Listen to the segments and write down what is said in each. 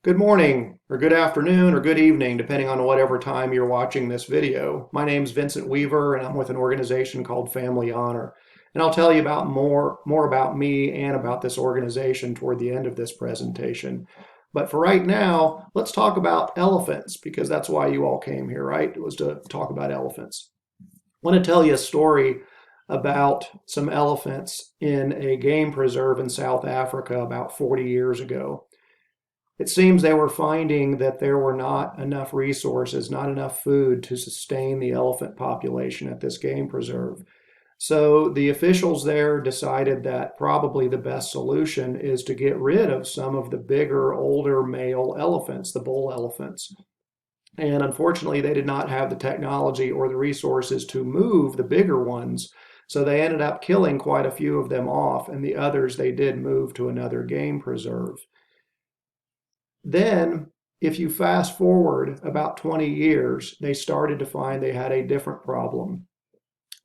Good morning, or good afternoon, or good evening, depending on whatever time you're watching this video. My name's Vincent Weaver, and I'm with an organization called Family Honor. And I'll tell you about more about me and about this organization toward the end of this presentation. But for right now, let's talk about elephants, because that's why you all came here, right? It was to talk about elephants. I want to tell you a story about some elephants in a game preserve in South Africa about 40 years ago. It seems they were finding that there were not enough resources, not enough food to sustain the elephant population at this game preserve. So the officials there decided that probably the best solution is to get rid of some of the bigger, older male elephants, the bull elephants. And unfortunately, they did not have the technology or the resources to move the bigger ones. So they ended up killing quite a few of them off, and the others they did move to another game preserve. Then, if you fast forward about 20 years, they started to find they had a different problem.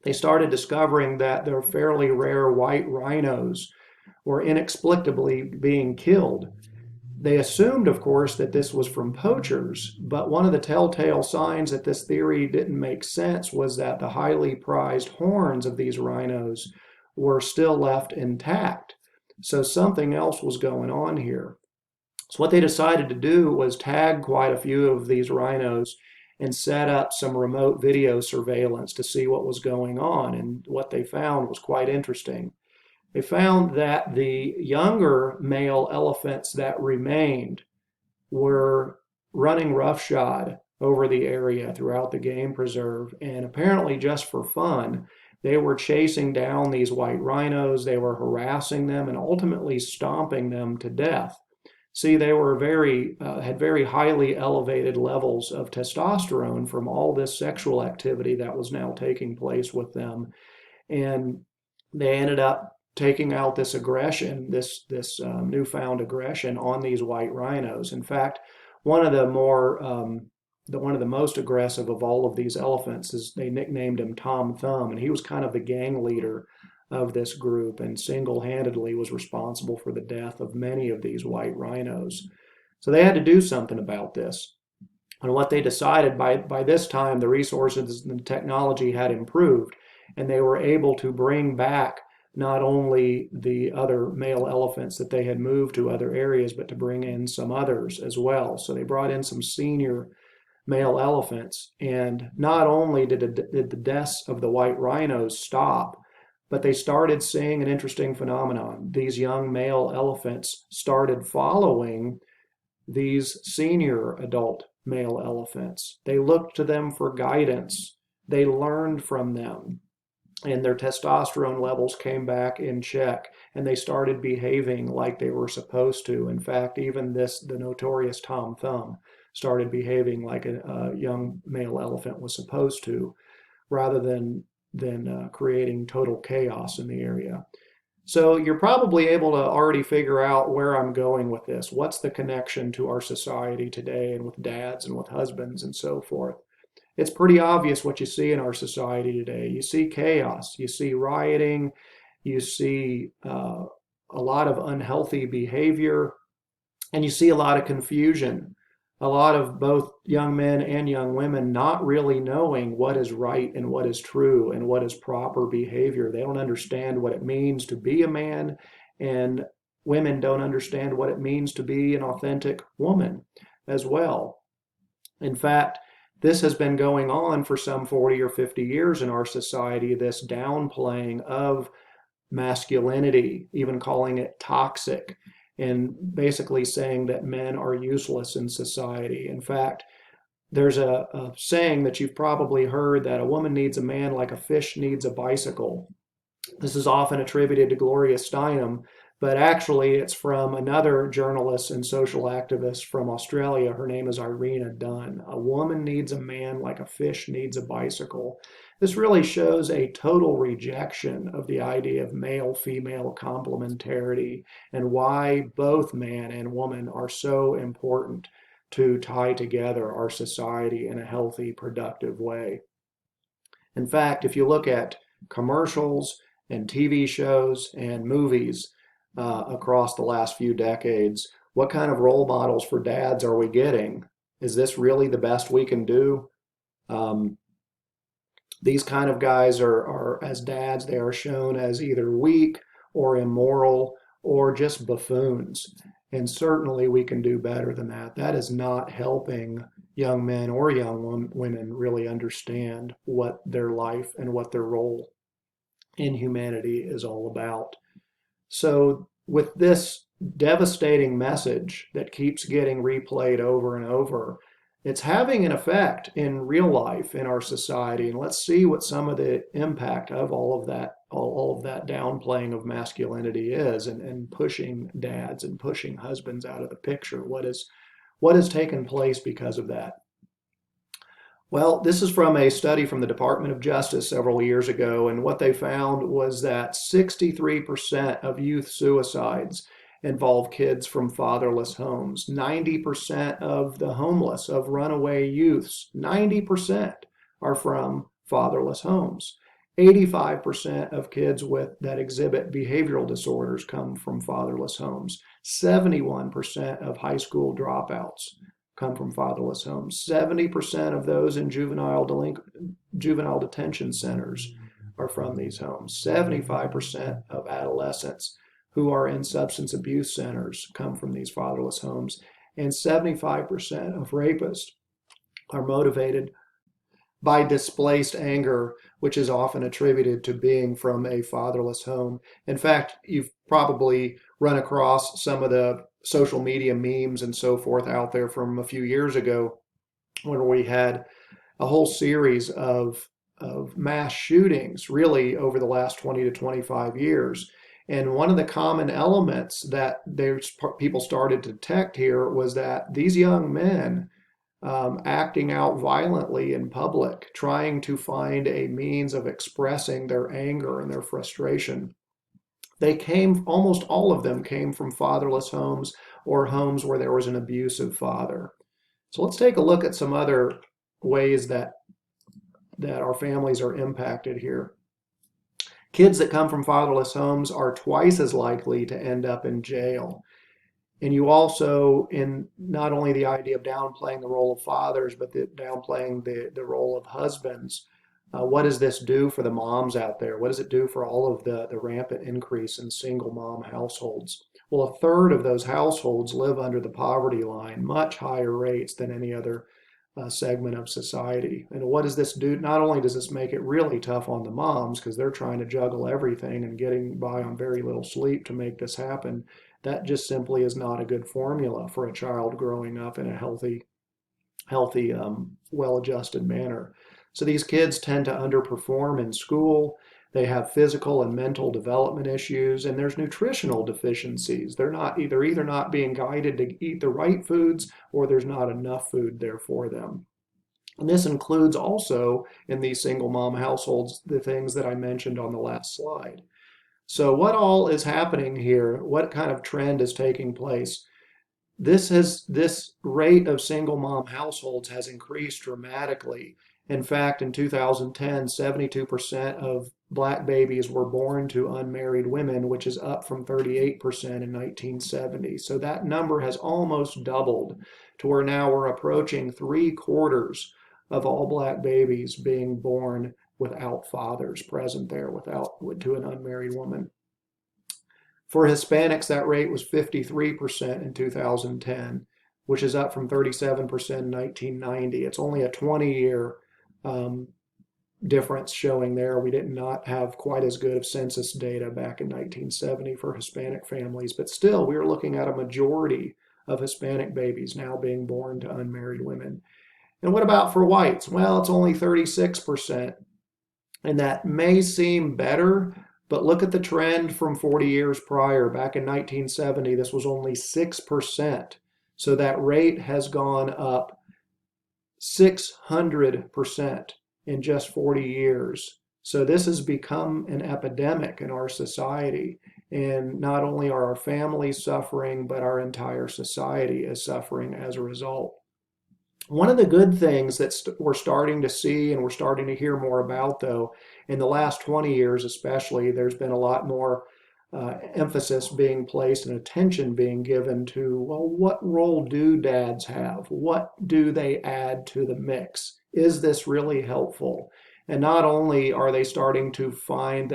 They started discovering that their fairly rare white rhinos were inexplicably being killed. They assumed, of course, that this was from poachers, but one of the telltale signs that this theory didn't make sense was that the highly prized horns of these rhinos were still left intact. So something else was going on here. So what they decided to do was tag quite a few of these rhinos and set up some remote video surveillance to see what was going on. And what they found was quite interesting. They found that the younger male elephants that remained were running roughshod over the area throughout the game preserve, and apparently just for fun, they were chasing down these white rhinos, they were harassing them, and ultimately stomping them to death. See, they were had very highly elevated levels of testosterone from all this sexual activity that was now taking place with them. And they ended up taking out this aggression, this newfound aggression on these white rhinos. In fact, one of the most aggressive of all of these elephants is they nicknamed him Tom Thumb, and he was kind of the gang leader of this group and single-handedly was responsible for the death of many of these white rhinos. So they had to do something about this. And what they decided, by this time, the resources and the technology had improved, and they were able to bring back not only the other male elephants that they had moved to other areas, but to bring in some others as well. So they brought in some senior male elephants, and not only did the deaths of the white rhinos stop, but they started seeing an interesting phenomenon. These young male elephants started following these senior adult male elephants. They looked to them for guidance. They learned from them, and their testosterone levels came back in check, and they started behaving like they were supposed to. In fact, even the notorious Tom Thumb started behaving like a young male elephant was supposed to, rather than creating total chaos in the area. So you're probably able to already figure out where I'm going with this. What's the connection to our society today and with dads and with husbands and so forth? It's pretty obvious what you see in our society today. You see chaos, you see rioting, you see a lot of unhealthy behavior, and you see a lot of confusion. A lot of both young men and young women not really knowing what is right and what is true and what is proper behavior. They don't understand what it means to be a man, and women don't understand what it means to be an authentic woman as well. In fact, this has been going on for some 40 or 50 years in our society, this downplaying of masculinity, even calling it toxic, and basically saying that men are useless in society. In fact, there's a saying that you've probably heard that a woman needs a man like a fish needs a bicycle. This is often attributed to Gloria Steinem, but actually it's from another journalist and social activist from Australia. Her name is Irina Dunn. A woman needs a man like a fish needs a bicycle. This really shows a total rejection of the idea of male-female complementarity and why both man and woman are so important to tie together our society in a healthy, productive way. In fact, if you look at commercials and TV shows and movies across the last few decades, What kind of role models for dads are we getting? Is this really the best we can do? Um, these kind of guys are, as dads, they are shown as either weak or immoral or just buffoons. And certainly we can do better than that. That is not helping young men or young women really understand what their life and what their role in humanity is all about. So, with this devastating message that keeps getting replayed over and over, it's having an effect in real life in our society. And let's see what some of the impact of all of that downplaying of masculinity is, and pushing dads and pushing husbands out of the picture. What has taken place because of that? Well, this is from a study from the Department of Justice several years ago, and what they found was that 63% of youth suicides involve kids from fatherless homes. 90% of the homeless, of runaway youths, 90% are from fatherless homes. 85% of kids that exhibit behavioral disorders come from fatherless homes. 71% of high school dropouts come from fatherless homes. 70% of those in juvenile detention centers are from these homes. 75% of adolescents who are in substance abuse centers come from these fatherless homes. And 75% of rapists are motivated by displaced anger, which is often attributed to being from a fatherless home. In fact, you've probably run across some of the social media memes and so forth out there from a few years ago, when we had a whole series of mass shootings really over the last 20 to 25 years. And one of the common elements that people started to detect here was that these young men acting out violently in public, trying to find a means of expressing their anger and their frustration. Almost all of them came from fatherless homes or homes where there was an abusive father. So let's take a look at some other ways that our families are impacted here. Kids that come from fatherless homes are twice as likely to end up in jail. And you also, in not only the idea of downplaying the role of fathers, but downplaying the role of husbands, what does this do for the moms out there? What does it do for all of the rampant increase in single mom households? Well, a third of those households live under the poverty line, much higher rates than any other segment of society. And what does this do? Not only does this make it really tough on the moms because they're trying to juggle everything and getting by on very little sleep to make this happen, that just simply is not a good formula for a child growing up in a healthy, well-adjusted manner. So these kids tend to underperform in school. They have physical and mental development issues, and there's nutritional deficiencies. They're either not being guided to eat the right foods, or there's not enough food there for them. And this includes also, in these single mom households, the things that I mentioned on the last slide. So what all is happening here? What kind of trend is taking place? This rate of single mom households has increased dramatically. In fact, in 2010, 72% of Black babies were born to unmarried women, which is up from 38% in 1970. So that number has almost doubled to where now we're approaching 3/4 of all Black babies being born without fathers present there, to an unmarried woman. For Hispanics, that rate was 53% in 2010, which is up from 37% in 1990. It's only a 20-year difference showing there. We did not have quite as good of census data back in 1970 for Hispanic families, but still we are looking at a majority of Hispanic babies now being born to unmarried women. And what about for whites? Well, it's only 36%. And that may seem better, but look at the trend from 40 years prior. Back in 1970, this was only 6%. So that rate has gone up 600% in just 40 years. So this has become an epidemic in our society. And not only are our families suffering, but our entire society is suffering as a result. One of the good things that we're starting to see and we're starting to hear more about, though, in the last 20 years especially, there's been a lot more emphasis being placed and attention being given to, well, what role do dads have? What do they add to the mix? Is this really helpful? And not only are they starting to find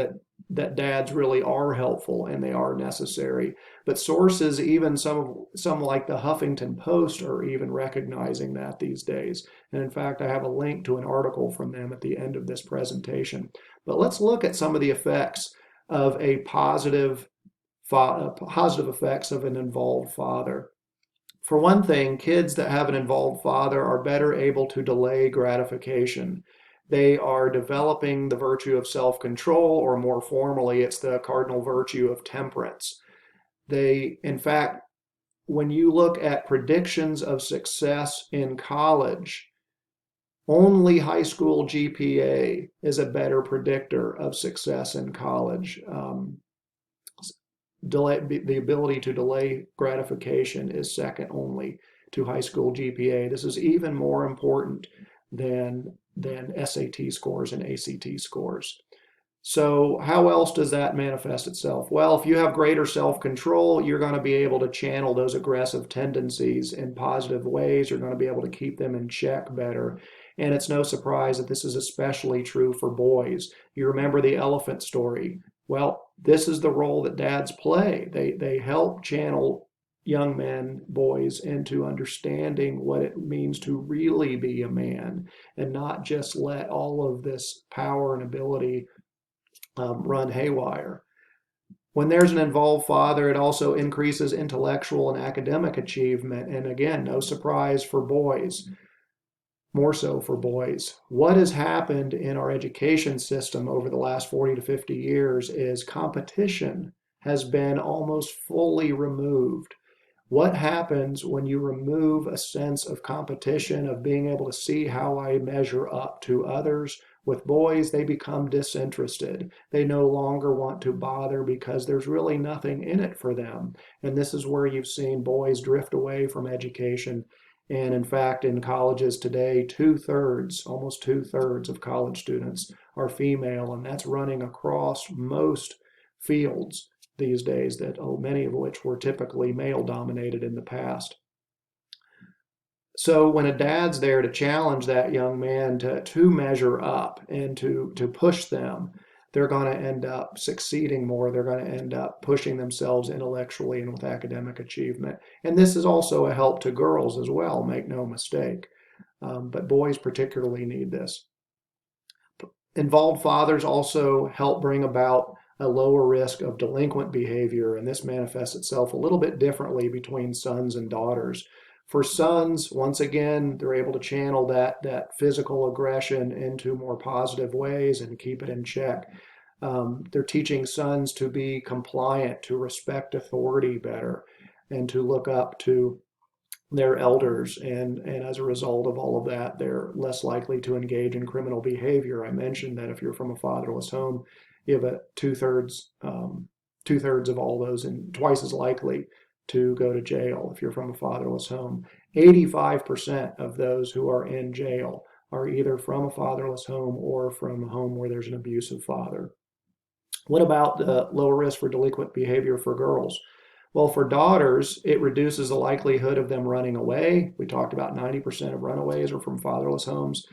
that dads really are helpful and they are necessary, but sources, even some like the Huffington Post, are even recognizing that these days. And in fact, I have a link to an article from them at the end of this presentation. But let's look at some of the effects of a positive effects of an involved father. For one thing, kids that have an involved father are better able to delay gratification. They are developing the virtue of self-control, or more formally, it's the cardinal virtue of temperance. They, in fact, when you look at predictions of success in college, only high school GPA is a better predictor of success in college. The ability to delay gratification is second only to high school GPA. This is even more important than SAT scores and ACT scores. So how else does that manifest itself? Well, if you have greater self-control, you're going to be able to channel those aggressive tendencies in positive ways. You're going to be able to keep them in check better. And it's no surprise that this is especially true for boys. You remember the elephant story. Well, this is the role that dads play. They help channel young men, boys, into understanding what it means to really be a man and not just let all of this power and ability run haywire. When there's an involved father, it also increases intellectual and academic achievement. And again, no surprise for boys, more so for boys. What has happened in our education system over the last 40 to 50 years is competition has been almost fully removed. What happens when you remove a sense of competition, of being able to see how I measure up to others? With boys, they become disinterested. They no longer want to bother because there's really nothing in it for them. And this is where you've seen boys drift away from education. And in fact, in colleges today, almost two-thirds of college students are female, and that's running across most fields these days, many of which were typically male-dominated in the past. So when a dad's there to challenge that young man to measure up and to push them, they're going to end up succeeding more. They're going to end up pushing themselves intellectually and with academic achievement. And this is also a help to girls as well, make no mistake. But boys particularly need this. Involved fathers also help bring about a lower risk of delinquent behavior, and this manifests itself a little bit differently between sons and daughters. For sons, once again, they're able to channel that physical aggression into more positive ways and keep it in check. They're teaching sons to be compliant, to respect authority better, and to look up to their elders. And as a result of all of that, they're less likely to engage in criminal behavior. I mentioned that if you're from a fatherless home, you have two-thirds of all those, and twice as likely to go to jail if you're from a fatherless home. 85% of those who are in jail are either from a fatherless home or from a home where there's an abusive father. What about the lower risk for delinquent behavior for girls? Well, for daughters, it reduces the likelihood of them running away. We talked about 90% of runaways are from fatherless homes.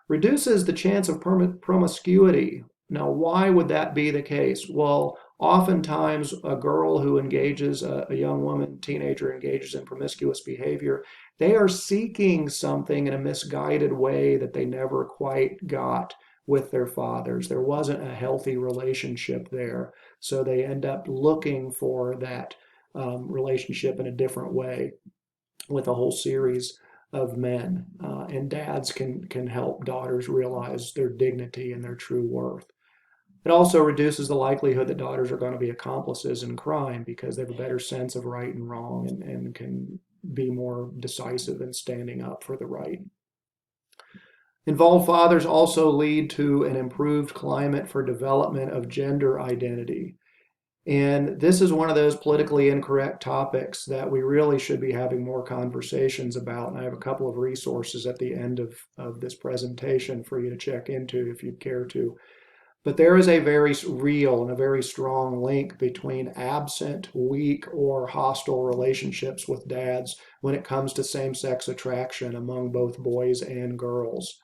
Reduces the chance of promiscuity. Now, why would that be the case? Well, oftentimes a girl who engages, a young woman, teenager engages in promiscuous behavior, they are seeking something in a misguided way that they never quite got with their fathers. There wasn't a healthy relationship there, so they end up looking for that relationship in a different way with a whole series of men. And dads can help daughters realize their dignity and their true worth. It also reduces the likelihood that daughters are going to be accomplices in crime because they have a better sense of right and wrong and can be more decisive in standing up for the right. Involved fathers also lead to an improved climate for development of gender identity. And this is one of those politically incorrect topics that we really should be having more conversations about. And I have a couple of resources at the end of this presentation for you to check into if you'd care to. But there is a very real and a very strong link between absent, weak, or hostile relationships with dads when it comes to same-sex attraction among both boys and girls.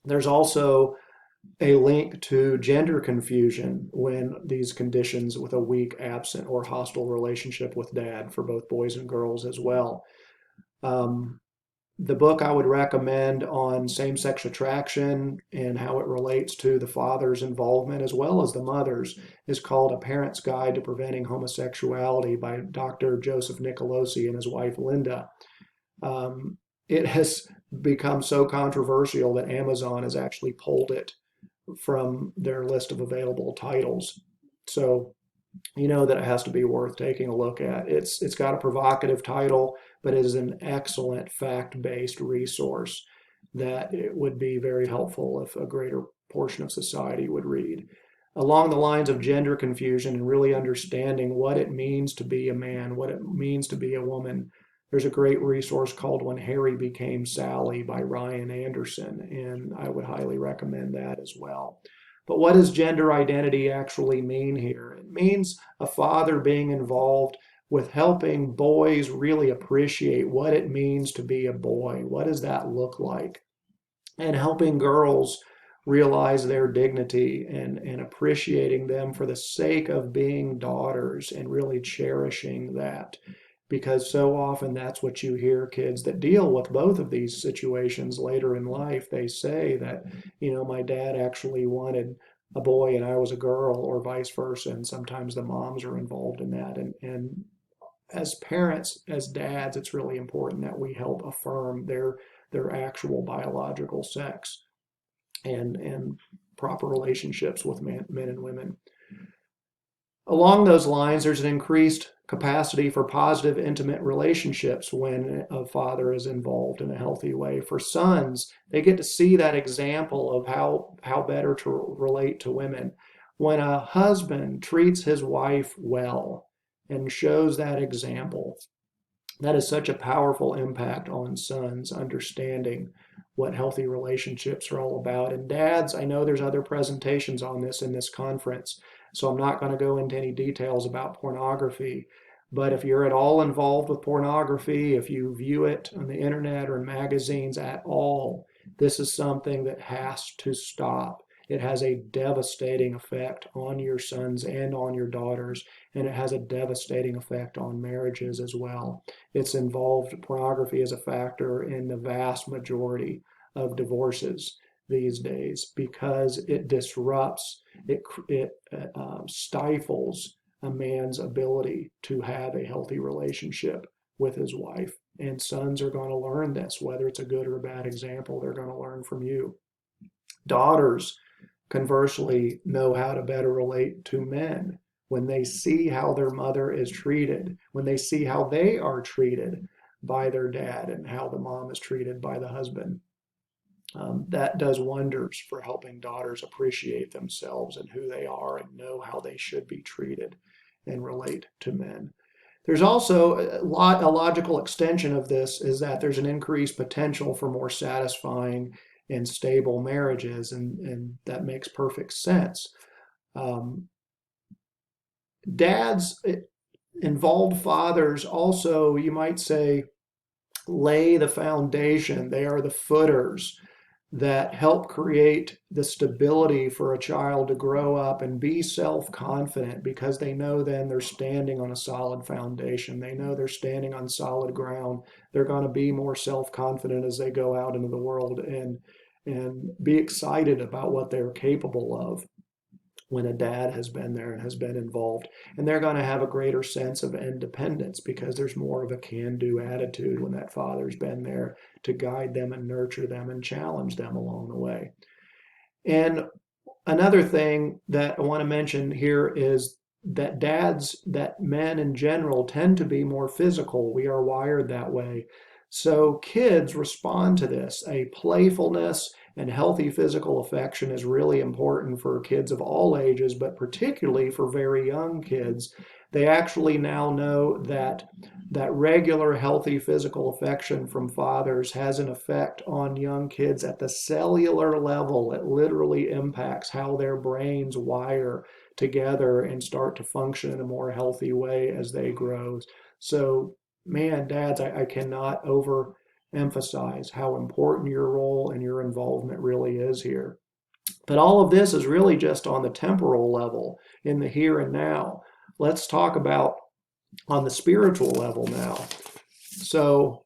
There's also a link to gender confusion when these conditions with a weak, absent, or hostile relationship with dad for both boys and girls as well. The book I would recommend on same-sex attraction and how it relates to the father's involvement as well as the mother's is called A Parent's Guide to Preventing Homosexuality by Dr. Joseph Nicolosi and his wife Linda. It has become so controversial that Amazon has actually pulled it from their list of available titles. So you know that it has to be worth taking a look at. It's got a provocative title, but it is an excellent fact-based resource that it would be very helpful if a greater portion of society would read. Along the lines of gender confusion and really understanding what it means to be a man, what it means to be a woman, there's a great resource called When Harry Became Sally by Ryan Anderson, and I would highly recommend that as well. But what does gender identity actually mean here? It means a father being involved with helping boys really appreciate what it means to be a boy. What does that look like? And helping girls realize their dignity and appreciating them for the sake of being daughters and really cherishing that. Because so often that's what you hear kids that deal with both of these situations later in life. They say that, my dad actually wanted a boy and I was a girl, or vice versa. And sometimes the moms are involved in that. And as parents, as dads, it's really important that we help affirm their actual biological sex and proper relationships with men and women. Along those lines, there's an increased capacity for positive, intimate relationships when a father is involved in a healthy way. For sons, they get to see that example of how better to relate to women. When a husband treats his wife well and shows that example, that is such a powerful impact on sons understanding what healthy relationships are all about. And dads, I know there's other presentations on this in this conference, so I'm not going to go into any details about pornography. But if you're at all involved with pornography, if you view it on the internet or in magazines at all, this is something that has to stop. It has a devastating effect on your sons and on your daughters, and it has a devastating effect on marriages as well. It's involved, pornography is a factor in the vast majority of divorces these days because it disrupts, it stifles a man's ability to have a healthy relationship with his wife. And sons are going to learn this, whether it's a good or a bad example, they're going to learn from you. Daughters, conversely, know how to better relate to men when they see how their mother is treated, when they see how they are treated by their dad and how the mom is treated by the husband. That does wonders for helping daughters appreciate themselves and who they are and know how they should be treated and relate to men. There's also a logical extension of this is that there's an increased potential for more satisfying and stable marriages, and that makes perfect sense. Dads, involved fathers also, you might say, lay the foundation. They are the footers that help create the stability for a child to grow up and be self-confident because they know then they're standing on a solid foundation. They know they're standing on solid ground. They're going to be more self-confident as they go out into the world and be excited about what they're capable of when a dad has been there and has been involved. And they're going to have a greater sense of independence because there's more of a can-do attitude when that father's been there to guide them and nurture them and challenge them along the way. And another thing that I want to mention here is that that men in general tend to be more physical. We are wired that way. So kids respond to this. A playfulness and healthy physical affection is really important for kids of all ages, but particularly for very young kids. They actually now know that regular healthy physical affection from fathers has an effect on young kids at the cellular level. It literally impacts how their brains wire together and start to function in a more healthy way as they grow. So, man, dads, I cannot overemphasize how important your role and your involvement really is here. But all of this is really just on the temporal level, in the here and now. Let's talk about on the spiritual level now. So,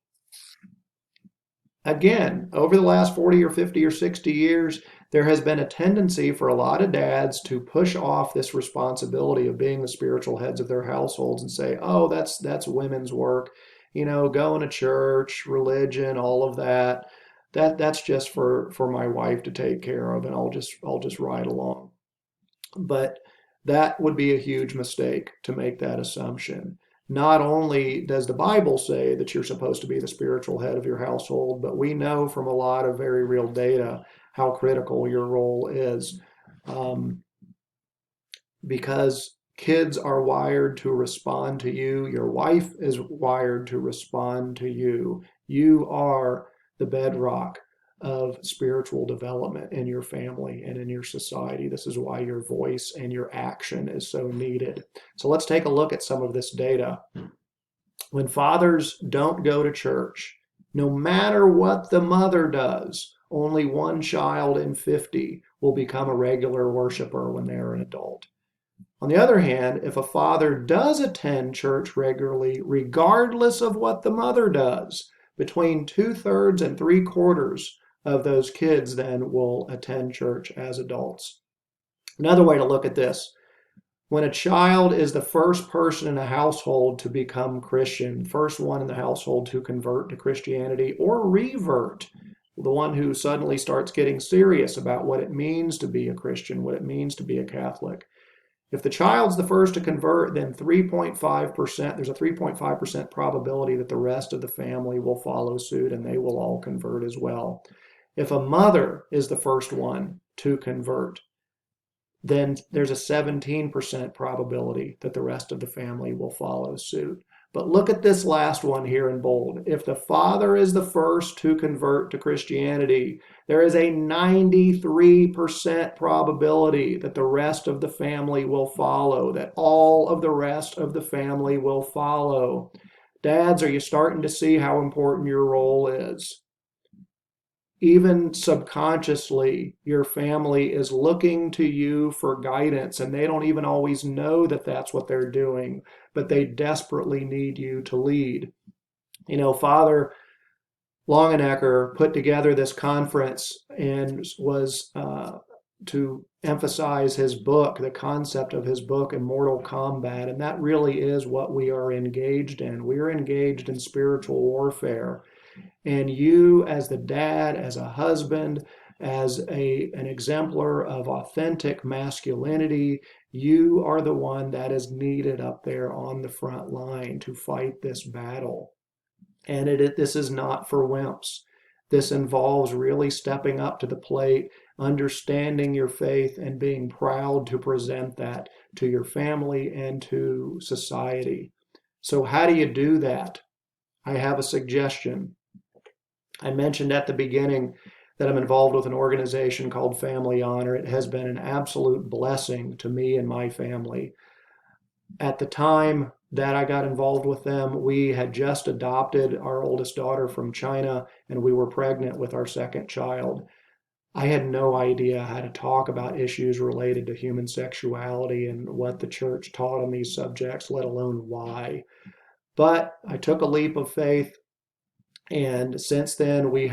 again, over the last 40 or 50 or 60 years, there has been a tendency for a lot of dads to push off this responsibility of being the spiritual heads of their households and say, oh, that's women's work. You know, going to church, religion, all of that. That's just for my wife to take care of, and I'll just ride along. But that would be a huge mistake to make that assumption. Not only does the Bible say that you're supposed to be the spiritual head of your household, but we know from a lot of very real data how critical your role is. Because kids are wired to respond to you. Your wife is wired to respond to you. You are the bedrock of spiritual development in your family and in your society. This is why your voice and your action is so needed. So let's take a look at some of this data. When fathers don't go to church, no matter what the mother does, only one child in 50 will become a regular worshiper when they're an adult. On the other hand, if a father does attend church regularly, regardless of what the mother does, between 2/3 and 3/4 of those kids then will attend church as adults. Another way to look at this, when a child is the first person in a household to become Christian, first one in the household to convert to Christianity or revert, the one who suddenly starts getting serious about what it means to be a Christian, what it means to be a Catholic. If the child's the first to convert, then 3.5%, there's a 3.5% probability that the rest of the family will follow suit and they will all convert as well. If a mother is the first one to convert, then there's a 17% probability that the rest of the family will follow suit. But look at this last one here in bold. If the father is the first to convert to Christianity, there is a 93% probability that the rest of the family will follow, that all of the rest of the family will follow. Dads, are you starting to see how important your role is? Even subconsciously, your family is looking to you for guidance, and they don't even always know that that's what they're doing, but they desperately need you to lead. You know, Father Longenecker put together this conference and was to emphasize his book, the concept of his book, Immortal Combat, and that really is what we are engaged in. We are engaged in spiritual warfare. And you, as the dad, as a husband, as an exemplar of authentic masculinity, you are the one that is needed up there on the front line to fight this battle. And this is not for wimps. This involves really stepping up to the plate, understanding your faith, and being proud to present that to your family and to society. So how do you do that? I have a suggestion. I mentioned at the beginning that I'm involved with an organization called Family Honor. It has been an absolute blessing to me and my family. At the time that I got involved with them, we had just adopted our oldest daughter from China, and we were pregnant with our second child. I had no idea how to talk about issues related to human sexuality and what the church taught on these subjects, let alone why. But I took a leap of faith. And since then, we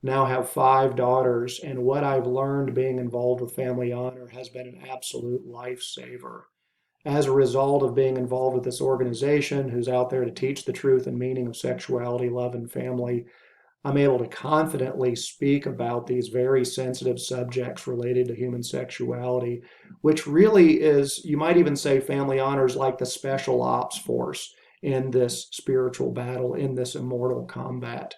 now have 5 daughters. And what I've learned being involved with Family Honor has been an absolute lifesaver. As a result of being involved with this organization who's out there to teach the truth and meaning of sexuality, love, and family, I'm able to confidently speak about these very sensitive subjects related to human sexuality, which really is, you might even say, Family Honor is like the special ops force in this spiritual battle, in this immortal combat.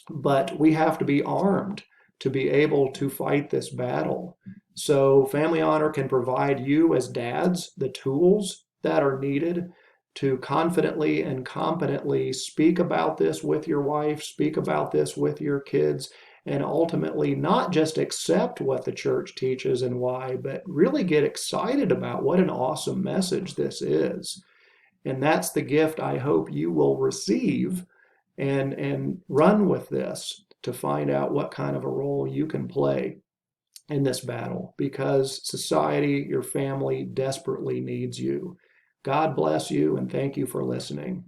But we have to be armed to be able to fight this battle. So Family Honor can provide you as dads the tools that are needed to confidently and competently speak about this with your wife, speak about this with your kids, and ultimately not just accept what the church teaches and why, but really get excited about what an awesome message this is. And that's the gift I hope you will receive and run with this to find out what kind of a role you can play in this battle, because society, your family desperately needs you. God bless you, and thank you for listening.